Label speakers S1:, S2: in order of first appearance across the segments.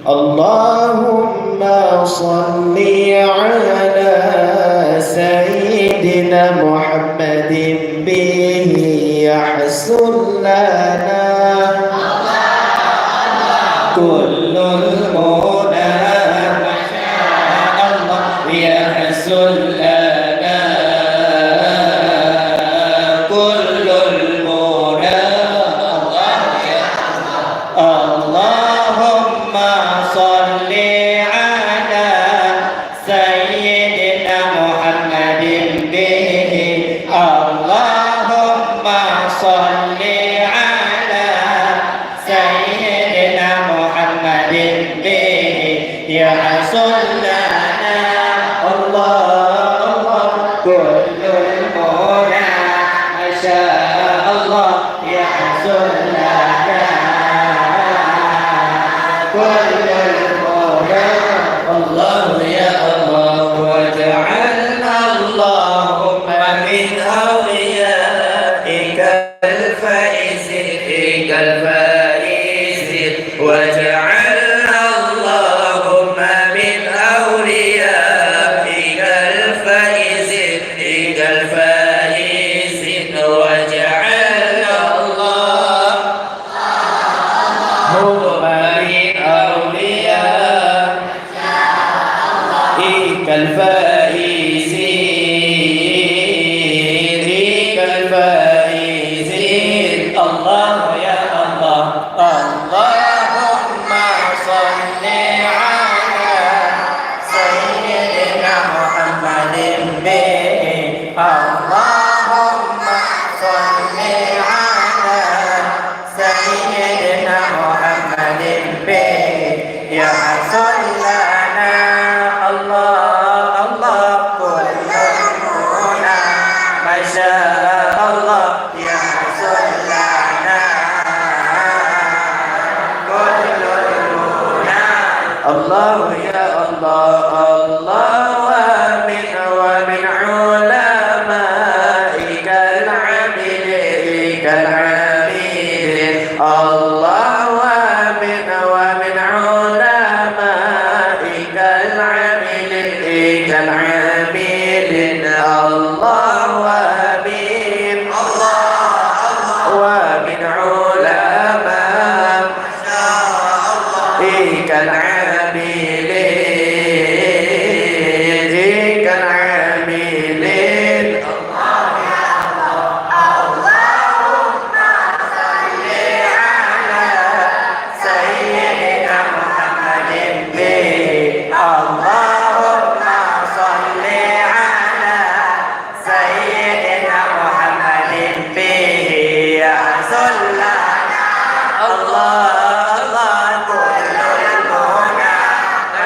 S1: اللهم صل على سيدنا محمد به يحصل لنا كل المنى ما شاء الله يحصل لنا كل المنى اللهم صل على سيدنا محمد به اللهم صل على سيدنا محمد به يحصل لنا الله كل المنى ما شاء الله يحصل لنا كل المنى الله يا الله واجعلنا اللهم من أوليائك الفائزين واجعلنا اللهم من أوليائك الفائزين واجعلنا اللهم من أوليائك الفائزين الله يا الله اللهم صل على سيدنا محمد به اللهم صل على سيدنا محمد به يحصل لنا الله كل المنى ما شاء الله يحصل لنا كل المنى الله يا الله ومن علمائك العاملين الله ومن علمائك العاملين الله ومن علمائك العاملين اللهم صل على سيدنا محمد به اللهم صل على سيدنا محمد به يحصل لنا الله كل المنى ما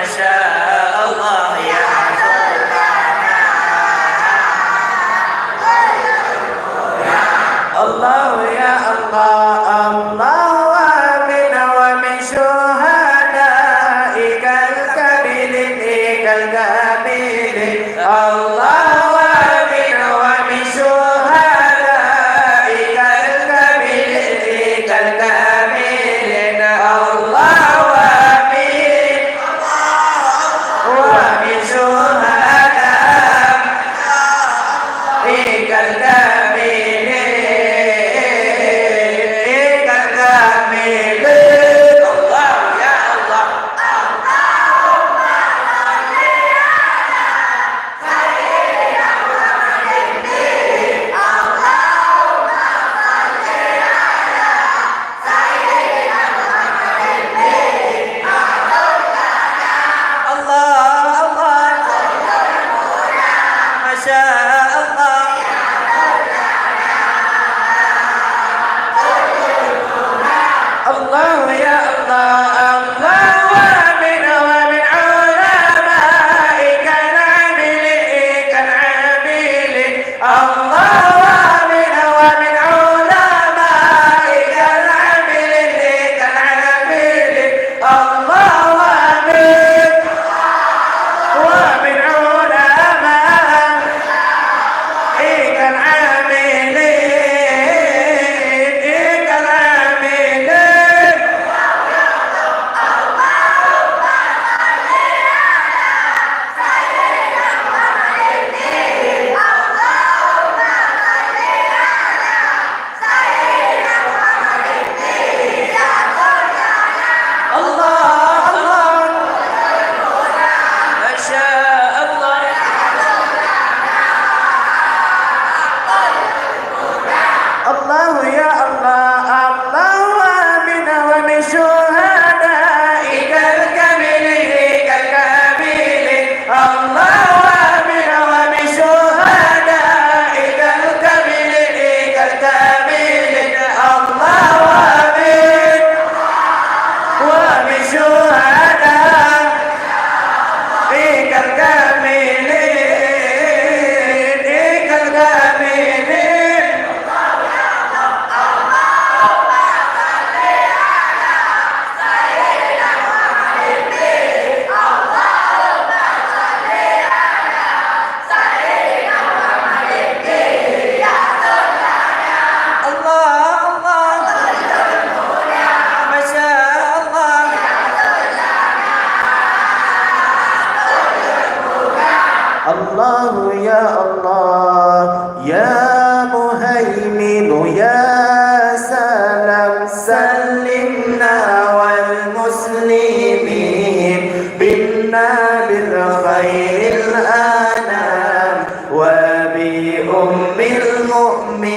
S1: الله يا الله يا مهيمن يا سلام سلمنا والمسلمين بنا بالخير الأنام وبأم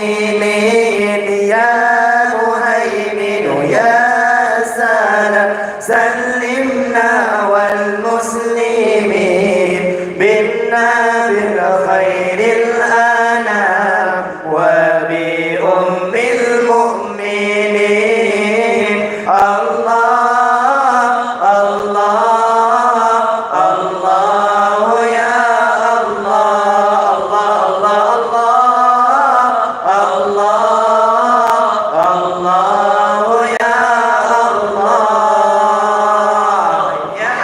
S1: المؤمنين يا مهيمن يا سلام سلمنا والمسلمين بنا بالخير الأنام وبأم المؤمنين الله الله الله يا الله الله الله الله يا الله يا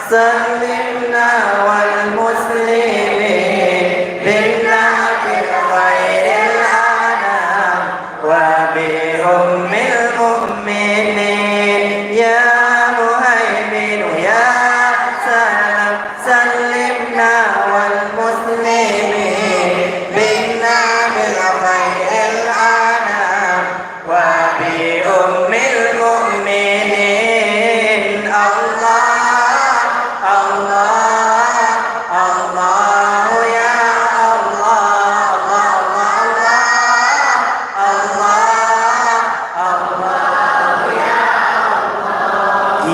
S1: سلمنا والمسلمين بنا بالخير الأنام وبأم المؤمنين يا مهيمن يا سلام سلمنا والمسلمين بنا بالخير الأنام وبأم المؤمنين الله الله يا الله الله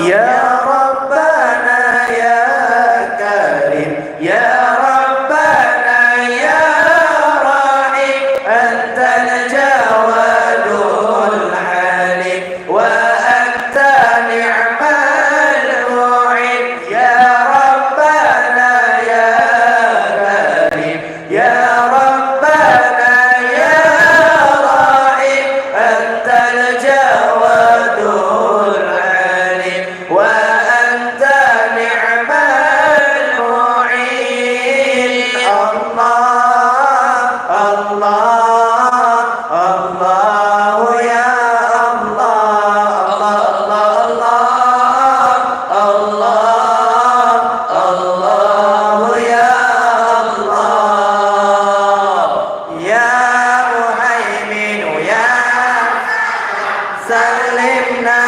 S1: يا ربنا يا كريم يا ربنا يا رحيم أنت الجواد الحليم وأنت نعم المعين يا ربنا يا كريم يا ربنا يا رحيم أنت الجواد الحليم وأنت نعم المعين الله يا الله يا الله يا مهيمن يا سلمنا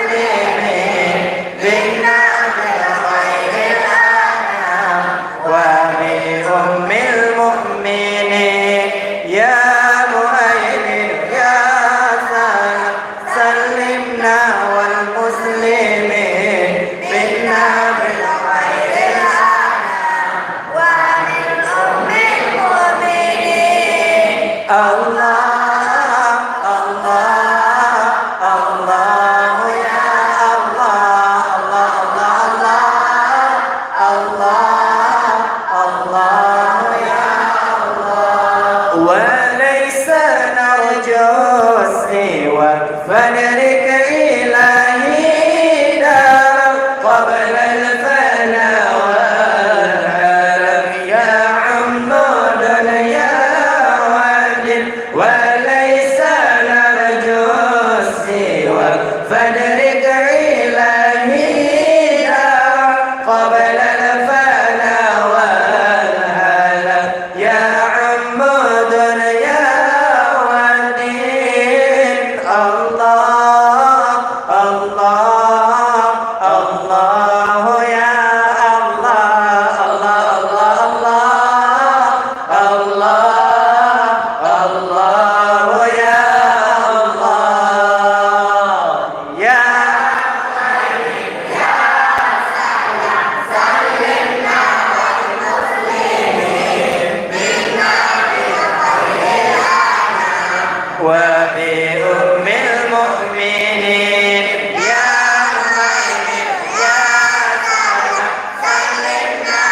S1: والمسلمين بنا بالخير الأنام وبأم المؤمنين يا مهيمن يا سلام سلمنا والمسلمين بنا بالخير الأنام وبأم المؤمنين الله الله يا الله يا الله وليس نرجو سوى فنرك إلهي دارا قبل الفناء والهرم يا عمود يا واد وليس نرجو سوى فنرك إلهي دارا قبل الفناء والهرم يا عمود يا ودين الله الله الله يا الله الله الله الله الله يا الله يا وبأم المؤمنين يا مهيمن يا سلام سلمنا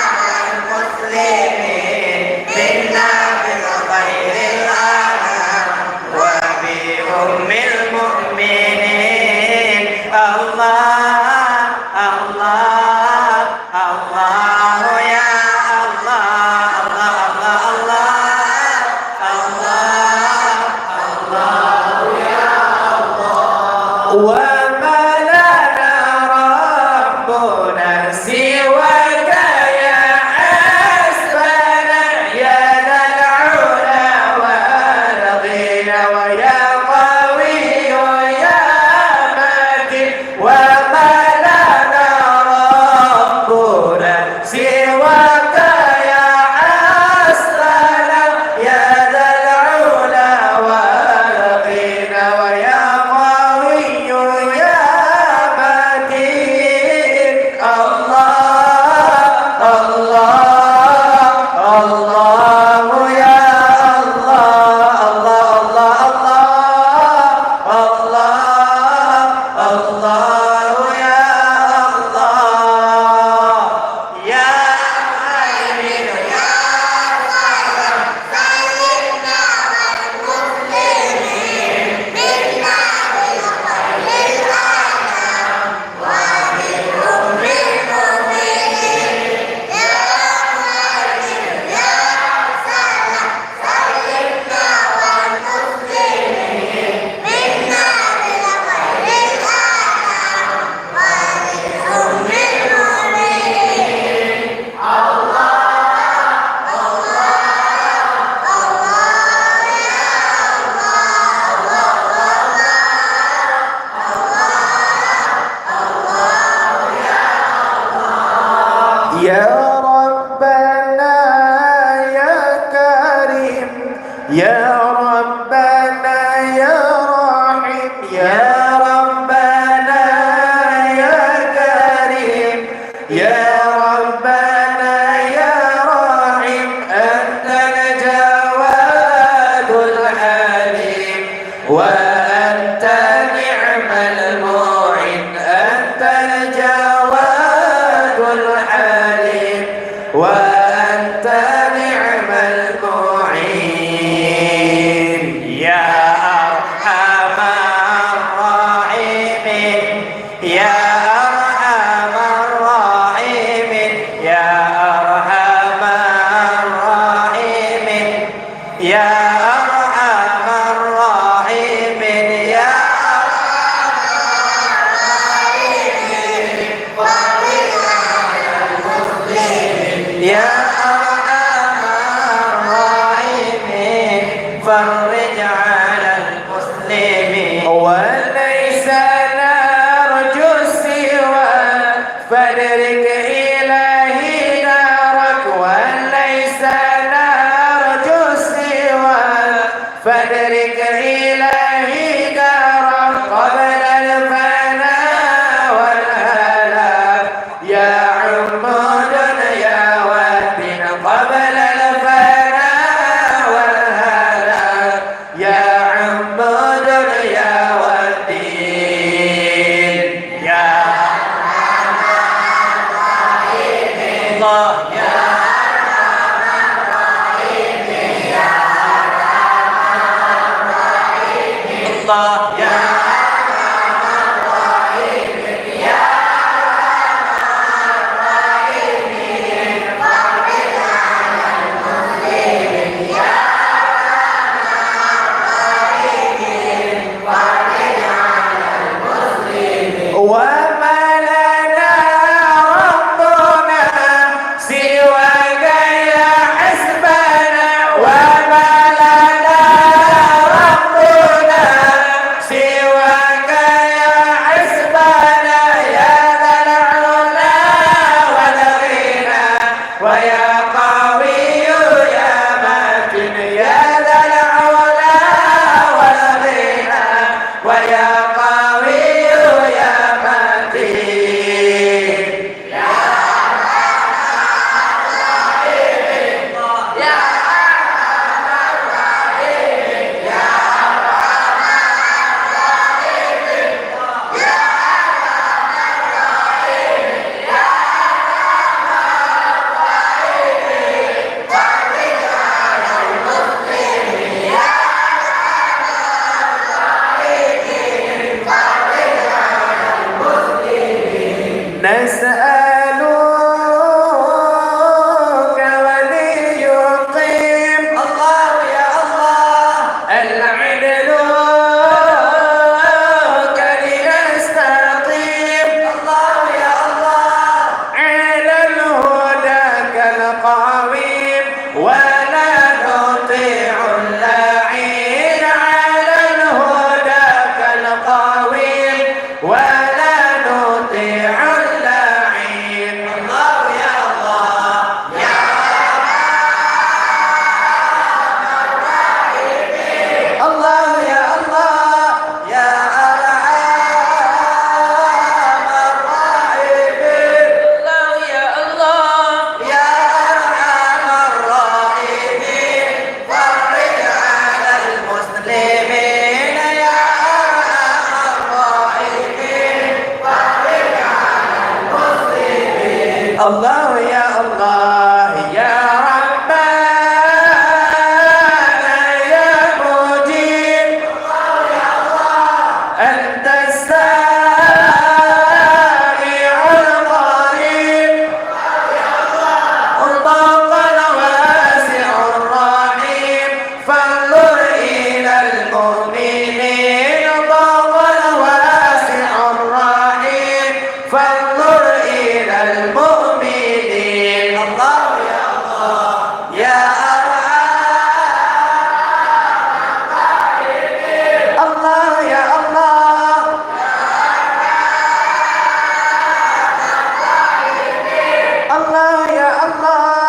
S1: والمسلمين منا بالخير الأنام وبأم المؤمنين الله الله الله يا الله الله الله وما لنا ربنا سواك يا حسبنا يا ذا العلا والغنى ويا قوي يا متين وما لنا ربنا سواك يا حسبنا يا ذا العلا والغنى ويا قوي يا متين الله الله الله يا الله الله الله الله يا الله يا مهيمن يا سلام سلمنا والمسلمين منا بالخير الأنام وبأم المؤمنين يا مهيمن يا سلام سلمنا والمسلمين منا بالخير الأنام وبأم المؤمنين يا ربنا يا كريم يا ربنا يا رحيم يا ربنا يا كريم يا ربنا يا رحيم أنت الجواد الحليم وأنت نعم المعين أنت الجواد الحليم وأنت نعم المعين يا أرحم الراحمين يا أرحم الراحمين يا أرحم الراحمين يا أرحم الراحمين يا يا أرحم الراحمين فرج على المسلمين وليس نرجو سوى فادرك إلهي دارك وليس نرجو سوى فادرك إلهي دارك قبل الفناء والهلاك يا عمود يا وادٍ قبل الفناء والهلاك يا عمود يا ودين يا الله يا الله يا وما لنا ربنا سواك يا حسبنا وما لنا ربنا سواك ويا قوي يا متين يا نسألك وليقيم الله يا الله العدل كليستقيم الله يا الله على الهدى كالقويم ولا نطيع اللعين على الهدى كالقويم ولا نطيع اللعين الله يا الله يا الله يا الله يا أرحم الراحمين الله يا الله يا أرحم الراحمين فرج على المسلمين يا أرحم الراحمين فرج على المسلمين الله يا الله يا ربنا يا مجيب أنت السامع القريب ضاق الواسع الرحيم فانظر إلى المؤمنين ضاق الواسع الرحيم فانظر إلى المؤمنين الله يا الله يا أرحم الله يا الله الله يا الله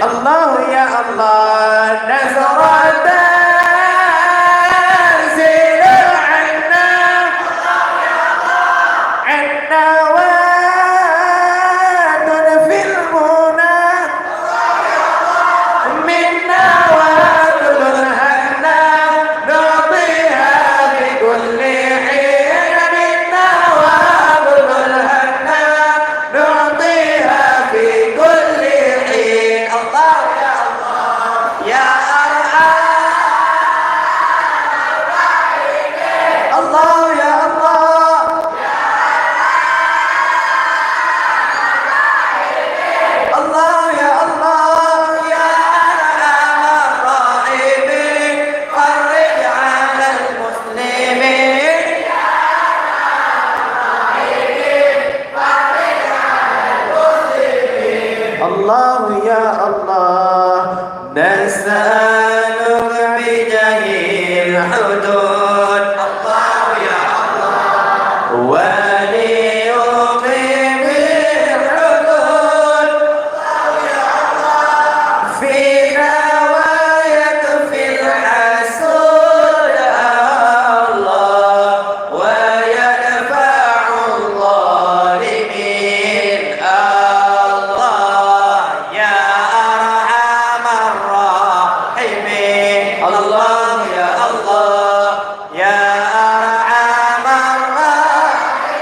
S1: الله يا الله نزرة تنزل عنا عنا واد في المنى منا وادلهنا نعطيها بكل حين منا وادلهنا نعطيها في كل حين الله يا الله يا أرحم الله يا الله الله يا الله يا أرحم الراحمين فرج على المسلمين الله يا الله نسألك بجاه الحدود الله يا الله وليقيم الحدود فينا ويكفي الحسود الله ويدفع الظالمين الله يا أرحم الراحمين الله يا الله يا أرحم الراحمين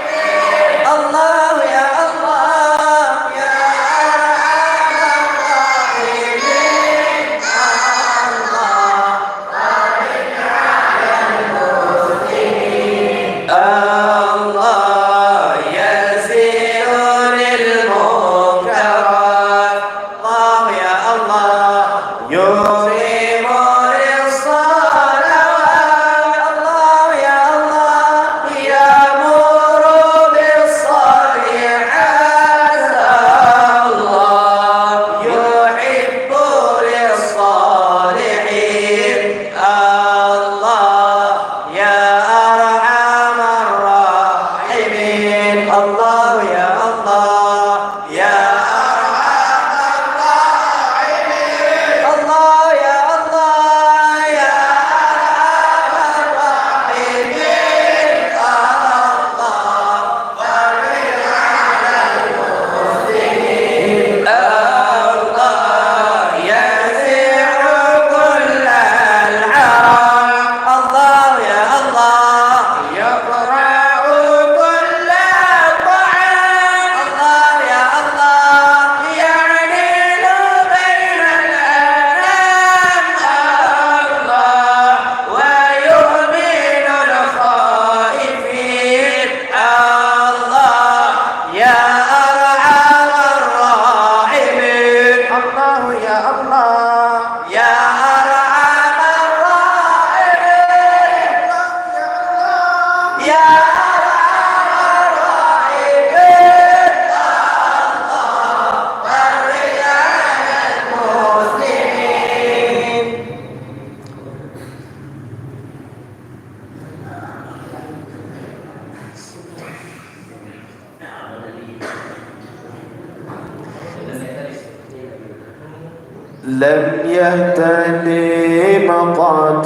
S2: لم يهتدي مقعد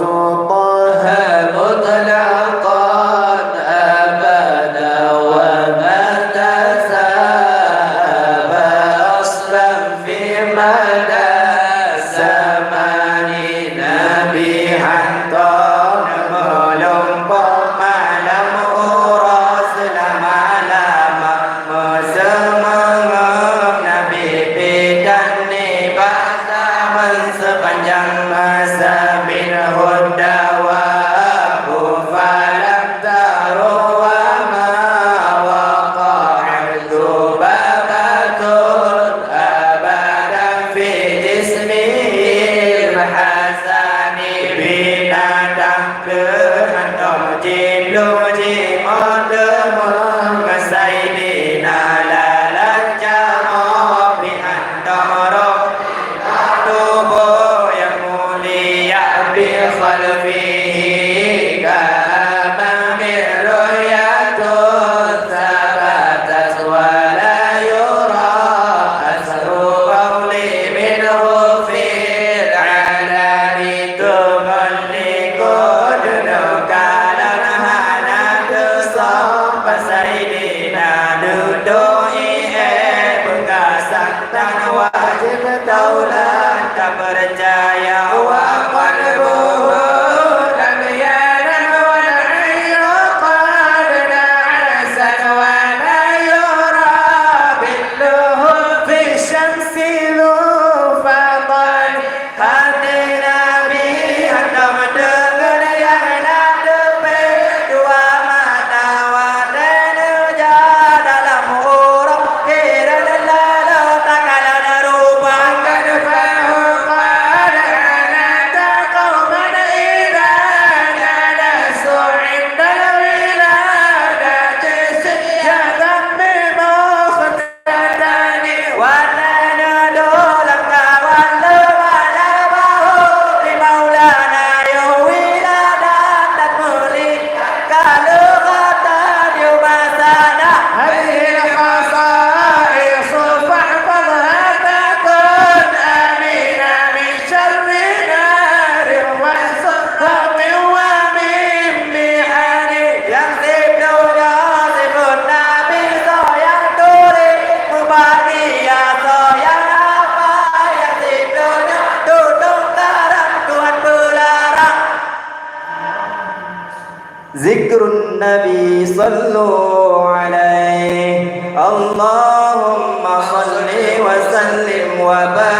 S2: طه
S1: مطلقا أبدا وما تساب أصلا في مدى زمان نبيها طالب malam uras lama-lama Semua Nabi bidani bahasa sepanjang masa bin hudawa falam taruwa ma waqa'atu babatun abadan fi jismil hasani binadam kehantam jiluji modemang sayyidina lalajama bihantarok tubuh yang mulia bi khalfihi ka'amamir ru'yatun sabatat wa la yura asru qawli minhu fil alani tumallikun nukalan hanatu sampai sayyidina dudui bekasan dan wajib taulan tak percaya wa qalbuhu lam yanan wa la'iru qadna asan wa la yura billuhu fi syamsi lufatan hati Nabi hendak mendengar yang nadepe dua mata wadana dalam huruf kira lalu takalan rupakan fahqad anata qawman ila nada su'in dalwiladati siyadam bimukhtadani wadana dolam kawan lewala bahu di maulana yuwiladan dan mulia kalau kata diubasana hadil khasa'is fahfadha takun amina min syarri nari wa sahami wa min mihani yang sibdunya sibun nabi soyang turi mubadi ya soyang apa yang sibdunya duduk karam Tuhan berlarang ذكر النبي صلوا عليه اللهم صل وسلم وبارك